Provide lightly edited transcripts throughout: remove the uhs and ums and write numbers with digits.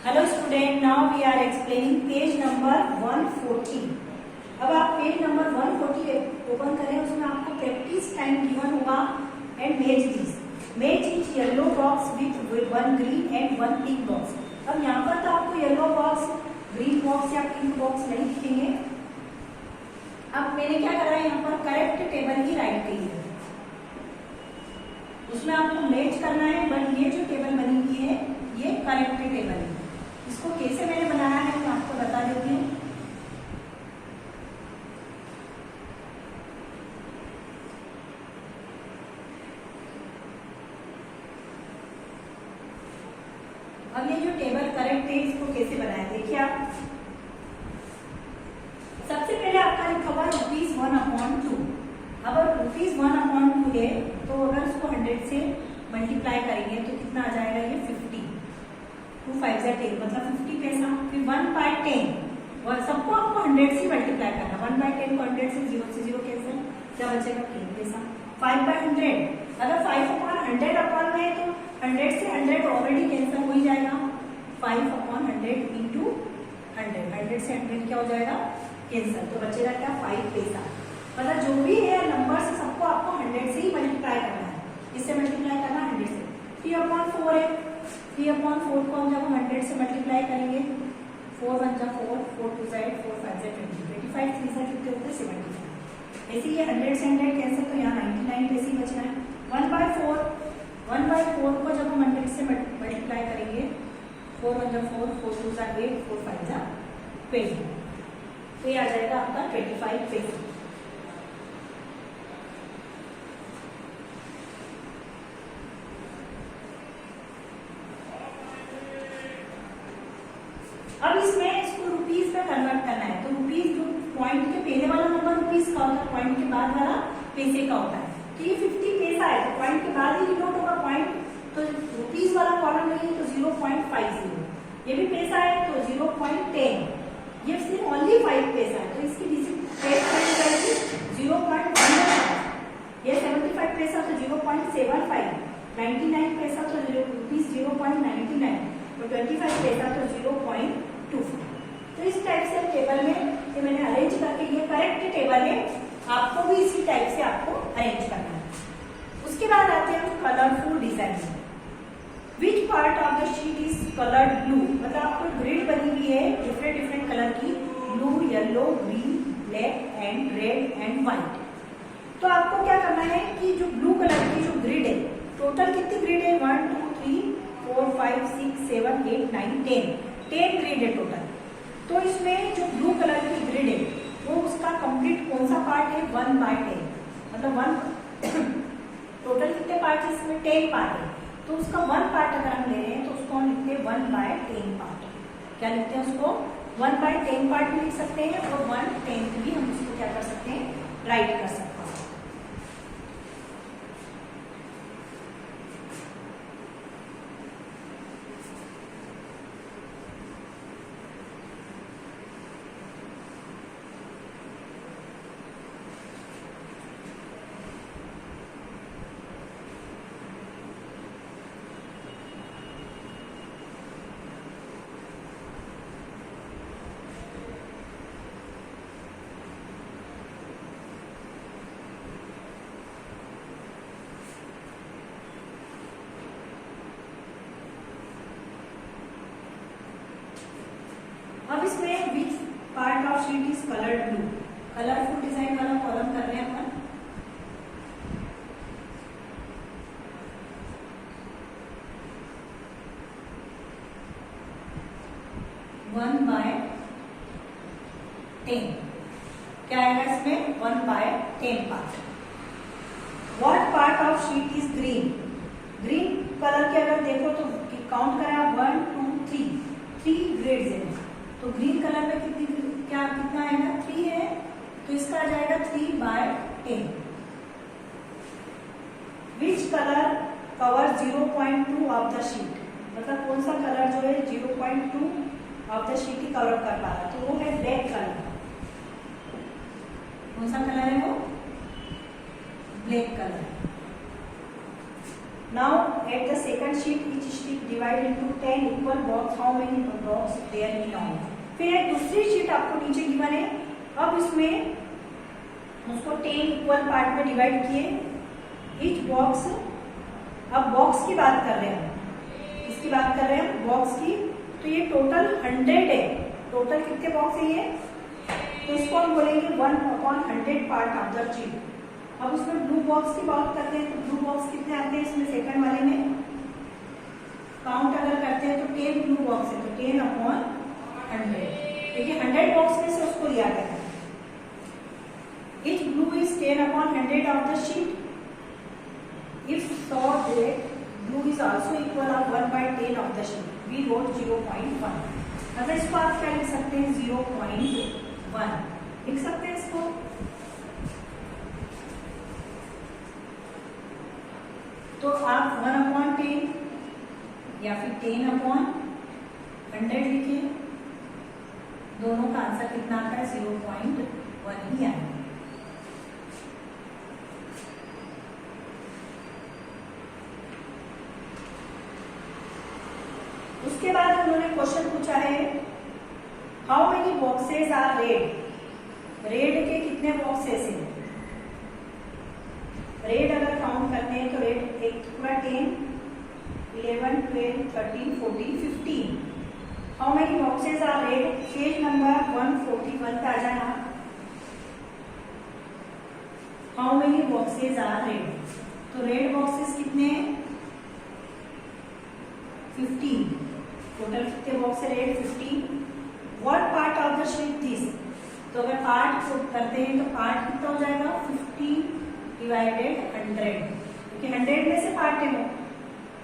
Hello student, now we are explaining page number 140। अब आप page number 140 open करें, उसमें आपको प्रैक्टिस टाइम गिवन होगा and match each yellow box with one green and one pink box. अब यहाँ पर तो आपको येलो बॉक्स, ग्रीन बॉक्स या पिंक बॉक्स नहीं दिखेंगे। अब मैंने क्या करा है, यहाँ पर करेक्ट टेबल ही राइट की है, उसमें आपको मैच करना है। बट ये जो टेबल बनी हुई है ये करेक्ट टेबल है। इसको कैसे मैंने बनाया है मैं आपको बता देती हूँ। अब ये जो टेबल करेक्ट है इसको कैसे बनाया, देखिए आप। सबसे पहले आपका लिखा हुआ ₹1/2। अब ₹1/2 है तो अगर उसको 100 से मल्टीप्लाई करेंगे तो कितना आ जाएगा, ये 50। 2 5 10 मतलब 50 पैसा। फिर 1/10 और सबको आपको 100 से मल्टीप्लाई करना। 1/10 को 100 से 0 कैंसिल, क्या बचेगा 10 पैसा। 5/100, अगर 5/100 अपॉन में है तो 100 से 100 ऑलरेडी कैंसिल हो ही जाएगा। 5/100 इंटू 100 से 100 क्या हो जाएगा, कैंसिल। तो बचेगा क्या, 5 पैसा। मतलब जो भी है नंबर से सबको आपको 100 से ही मल्टीप्लाई करना है। इससे मल्टीप्लाई करना 100 से। 3/4 है, 3/4 को हम जब 100 से मल्टीप्लाई करेंगे, 4 1 जा 4, 4 2 जा 8, 4 5 जा 20, 25 3 से कितने होते हैं 75। ऐसे ये 100 से 100 कैंसिल, तो यहाँ 99 पैसे ही बचना है। 1/4 को जब हम 100 से मल्टीप्लाई करेंगे, 4 1 जा 4, 4 2 जा 8, 4 5 जा 20, तो ये आ जाएगा आपका 25 पैसे। अब इसमें इसको रुपीस में कन्वर्ट करना है, तो रुपीस जो पॉइंट के पहले वाला नंबर रुपीस का होता है, पॉइंट के बाद वाला पैसे का होता है। तो ये 50 पैसा है तो पॉइंट के बाद ही डिनोट होगा पॉइंट, तो रुपीस वाला कॉलम नहीं है तो 0.50। ये भी पैसा है तो 0.10। ये सिर्फ ओनली 5 पैसा है तो इसकी जाएगी 0.15। ये 75 पैसा तो 0.75, 99 पैसा तो रुपीस 0.99 और 25 पैसा तो 0.25। तो इस टाइप से टेबल में ये मैंने अरेंज करके, ये करेक्ट टेबल है, आपको भी इसी टाइप से आपको अरेंज करना है। उसके बाद आते हैं हम colourful design. Which part of the sheet is coloured blue, मतलब आपको ग्रिड बनी हुई है डिफरेंट कलर की, blue, yellow, green, black and red and white. तो आपको क्या करना है कि जो ब्लू कलर की जो ग्रिड है, टोटल कितनी ग्रिड है, 1 2 3 4 5 6 7 8 9 10 ग्रिड है टोटल। तो इसमें जो ब्लू कलर की ग्रिड है वो उसका कंप्लीट कौन सा पार्ट है, 1/10, मतलब 1 टोटल कितने पार्ट है इसमें, 10 पार्ट है। तो उसका 1 पार्ट अगर हम ले रहे हैं तो उसको हम लिखते हैं 1/10 पार्ट। क्या लिखते हैं उसको, 1/10 पार्ट भी लिख सकते हैं और 1/10 भी हम उसको क्या कर सकते हैं, राइट कर सकते हैं। अब इसमें which part of sheet is coloured blue, colourful design वाला कॉलम कर रहे हैं अपन। वन बाय 10 क्या आएगा इसमें, 1/10 part. What part of sheet is green, green colour के अगर देखो तो काउंट करें आप, 1 2 3 ग्रेड्स है। तो ग्रीन कलर में कितना आएगा, 3 है, तो इसका आ जाएगा 3/10। Which colour cover 0.2 of the sheet, मतलब कौन सा कलर जो है 0.2 of the sheet he cover कर पा रहा, तो वो है ब्लैक कलर। कौन सा कलर है वो, black colour. Now at the second sheet, each sheet divided into 10 equal box. How many box there in all? फिर एक दूसरी शीट आपको नीचे गिवन है. अब इसमें उसको 10 इक्वल पार्ट में डिवाइड किए. ईच बॉक्स, अब बॉक्स की बात कर रहे हैं, इसकी बात कर रहे हैं बॉक्स की. तो ये टोटल 100 है. टोटल कितने बॉक्स है ये? तो इसको हम बोलेंगे 1/100 पार्ट ऑफ द शीट. अब उसमें ब्लू बॉक्स की बात करते हैं. तो ब्लू बॉक्स कितने आते हैं इसमें? सेकंड वाले में काउंट अगर करते हैं तो 10 ब्लू बॉक्स है. तो 10/100. देखिए 100 बॉक्स में से उसको लिया गया है. Each blue is 10/100 of the sheet. If so that blue is also equal of 1/10 of the sheet, we wrote 0.1. मतलब इसको आप क्या लिख सकते हैं? 0.1 लिख सकते हैं इसको. तो आप 1/10 या फिर 10/100 लिखिए. दोनों का आंसर कितना आता है? 0.1 ही आएगा. उसके बाद उन्होंने क्वेश्चन पूछा है how many boxes are red. Red के कितने बॉक्सेस हैं? रेड अगर काउंट करते हैं तो रेड एक पूरा 10, 11, 12, 13, 14, 15. How many boxes are red? Page number 141 पे आ जाना. How many boxes are red? तो रेड बॉक्सेस कितने हैं? 15. टोटल कितने बॉक्स है? Red 15. What part of the sheet this? तो अगर पार्ट करते हैं तो पार्ट कितना हो जाएगा? 15 डिवाइडेड 100. क्योंकि 100 में से पार्ट है वो.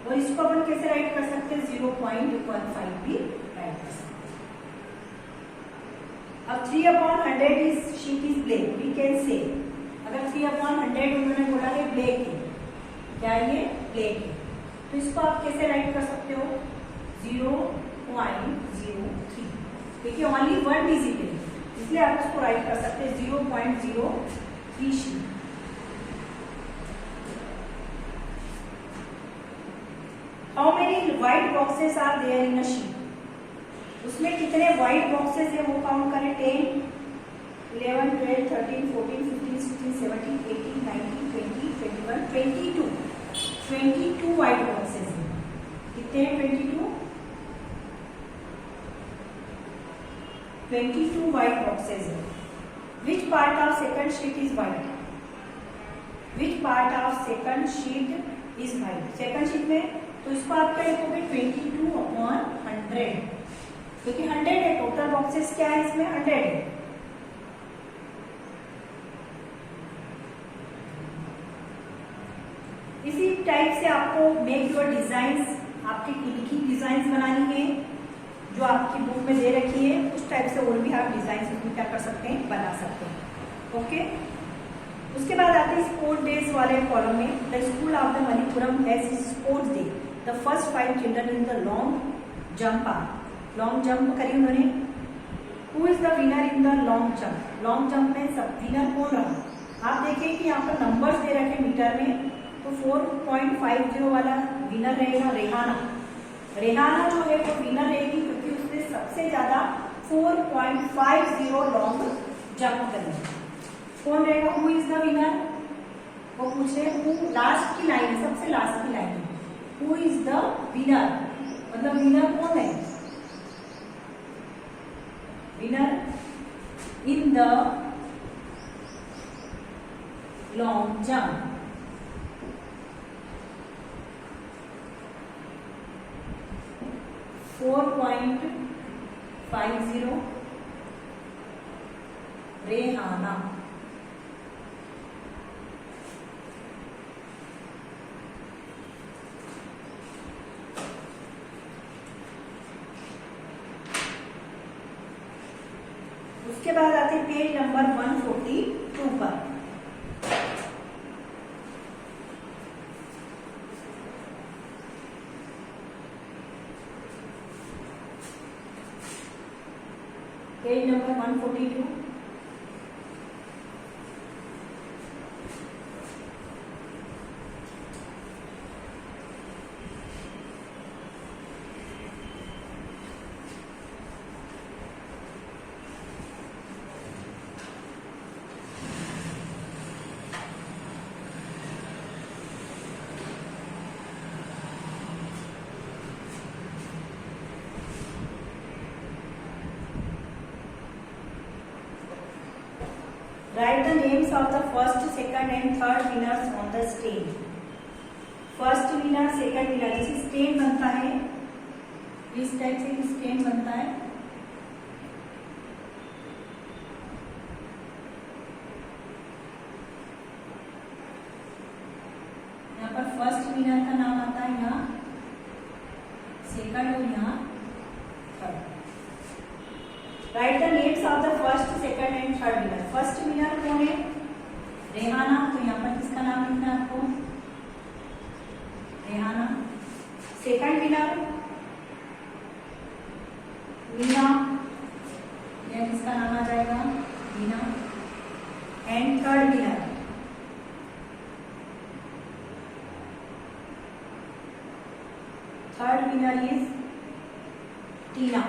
और इसको अपन कैसे राइट कर सकते हैं? 0.15 भी राइट कर सकते हैं. अब 3/100 is sheet is black. We can say अगर 3/100 उन्होंने बोला है ब्लैक है, क्या ये ब्लैक है, तो इसको आप कैसे राइट कर सकते हो? 0.03. देखिए ओनली वन डिजिट है इसलिए आप इसको राइट कर सकते हैं 0.03 sheet. How many white boxes are there in a sheet? उसमें कितने व्हाइट बॉक्सेस है वो काउंट करें. 10, 11, 12, 13, 14, 15, 16, 17, 18, 19, 20, 21, 22. 22 व्हाइट बॉक्सेस है. कितने हैं? 22 व्हाइट बॉक्सेस है. Which part of second sheet is white? Which part of second sheet is white? Second sheet में तो इसको आप क्या लिखोगे? 22/100. क्योंकि 100 है. टोटल बॉक्सेस क्या है इसमें? 100 है. इसी टाइप से आपको मेक योर डिजाइन्स, आपकी खुद की डिजाइन्स बनानी है जो आपकी बुक में दे रखी है. उस टाइप से और भी आप डिजाइन्स उसमें क्या कर सकते हैं? बना सकते हैं. ओके. उसके बाद आते हैं स्पोर्ट डेज वाले कॉलम में. The school of the Manipuram has sports day. The first 5 children in the long jump are. Long jump करी उन्होंने. Who is the winner in the long jump? Long jump में सब विनर कौन रहा? आप देखिए कि यहाँ पर नंबर्स दे रखे मीटर में. तो 4.50 वाला विनर रहेगा रेहाना. रेहाना जो है वो विनर रहेगी क्योंकि उसने सबसे ज्यादा 4.50 लॉन्ग जंप करी. कौन रहेगा? Who is the winner? वो पूछ रहे हैं. लास्ट की लाइन है, सबसे लास्ट की लाइन है. हु इज द विनर मतलब विनर कौन है? Winner in the long jump. $4.50 Rehana. उसके बाद आते पेज नंबर 142 पर. Page number 142. Names of the first, second and third winners on the stage. First winner, second winner, जैसे स्टेन बनता है इस टाइप से स्टेन बनता है। यहाँ पर फर्स्ट विनर का नाम आता है, यहाँ सेकंड और यहाँ third. Right the names of the first, second and third winner. First winner कौन है? रेहाना, तो यहाँ पर किसका नाम लिखना है आपको? रेहाना। सेकंड विनर मीना, यह किसका नाम आ जाएगा? Meena. And third winner is Tina.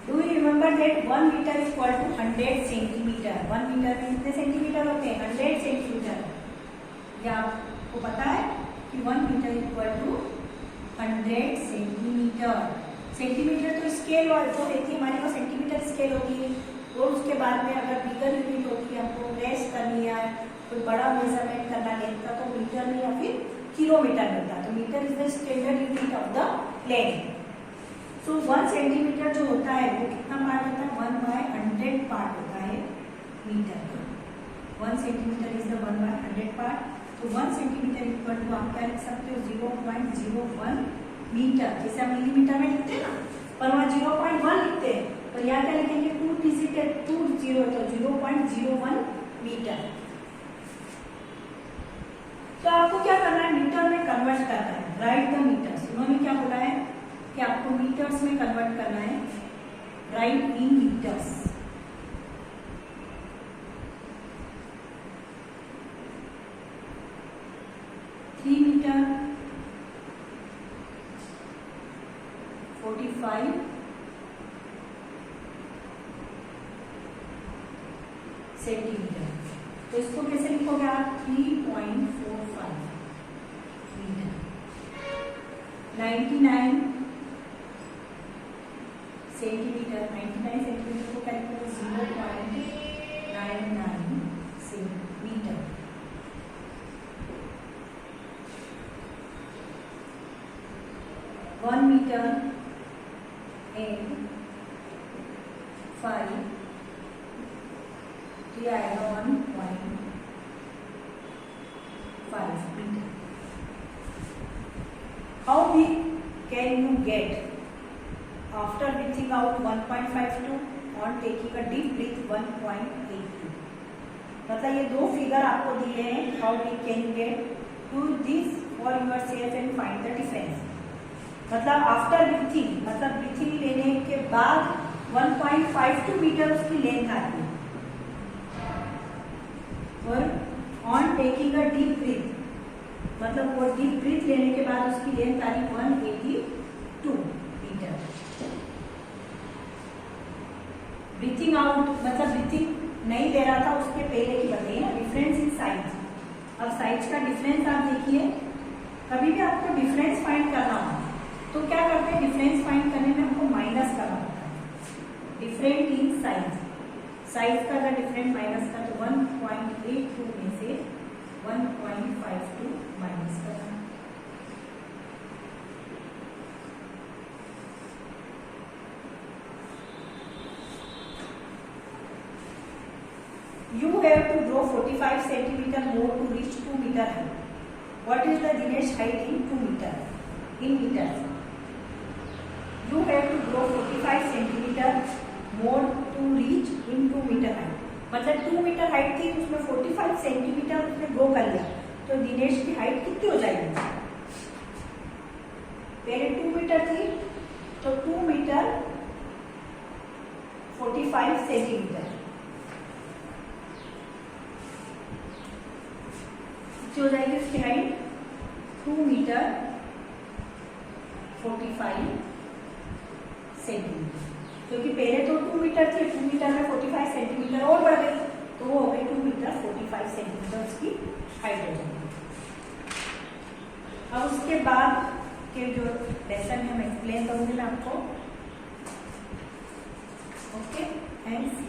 Do you remember that 1 metre is equal to 100 centimetre? 1 metre में कितने सेंटीमीटर होते हैं? 100 सेंटीमीटर। क्या आपको पता है कि 1 metre is equal to 100 centimetre? Centimetre तो स्केल और जो रहती है हमारे पास, सेंटीमीटर स्केल होती है, और उसके बाद में अगर बिगर यूनिट होती है, आपको प्रेस करनी है, कोई बड़ा मेजरमेंट करना लेंथ का, तो मीटर में या फिर किलोमीटर मिलता है। तो metre is the standard unit of the length. So 1 centimetre जो होता है वो कितना पार्ट होता है? 1/100 पार्ट होता है मीटर का। 1 सेंटीमीटर इज द 1/100 पार्ट। तो 1 सेंटीमीटर इक्वल टू आप क्या लिख सकते हो? 0.01 मीटर। जैसे हम मिलीमीटर में लिखते हैं ना, पर वहाँ 0.1 लिखते हैं, तो यहाँ क्या लिखेंगे? 2 डिजिट है, 2 0, तो 0.01 मीटर। तो आपको क्या करना है? मीटर में कन्वर्ट करना है। Write the metres. उन्होंने क्या बोला है कि आपको मीटर्स में कन्वर्ट करना है। Write in metres. Metre 45 centimetre. तो इसको कैसे लिखोगे आप? 3.45 मीटर। 99 सेंटीमीटर, 99 सेंटीमीटर को क्या लिखोगे? 0.99 सेंटीमीटर। 1 मीटर and 5 आएगा 1.5 metre. How big can you get after breathing out 1.52 on taking a deep breath 1.82? मतलब ये दो फिगर आपको दिए हैं। How big can you get? Do this for yourself and find the difference. मतलब after breathing, मतलब breathing लेने के बाद 1.52 मीटर उसकी लेंथ आती है, और on taking a deep breath, मतलब वो डीप ब्रीथ लेने के बाद उसकी लेंथ आ रही 182 मीटर। ब्रीथिंग आउट मतलब ब्रीथिंग नहीं ले रहा था, उसके पहले की बताइए ना, डिफरेंस इन साइज। अब साइज का डिफरेंस आप देखिए, कभी भी आपको डिफरेंस फाइंड करना हो तो क्या करते हैं? डिफरेंस फाइंड करने में हमको माइनस करना होता है। डिफरेंट इन साइज, साइज का अगर डिफरेंट माइनस का, तो 1.82 में से 1.52 माइनस करना। You have to draw 45 centimeter more to reach 2 meter height. What is the Dinesh height in 2 meter? In meters. You have to grow 45 centimeter more to reach in 2 meter height. मतलब 2 metre height थी, उसमें 45 centimetre उसने grow कर लिया, तो दिनेश की height कितनी हो जाएगी? पहले 2 मीटर थी, तो 2 मीटर 45 सेंटीमीटर कितनी हो जाएगी उसकी हाइट? 2 metre 45 centimetre. क्योंकि पहले तो 2 मीटर थी, 2 मीटर में 45 सेंटीमीटर और बढ़ गई, तो वो हो गई 2 मीटर 45 सेंटीमीटर उसकी हाइट हो जाएगी। अब उसके बाद के जो लेसन है मैं एक्सप्लेन करूंगी मैं आपको। हेंस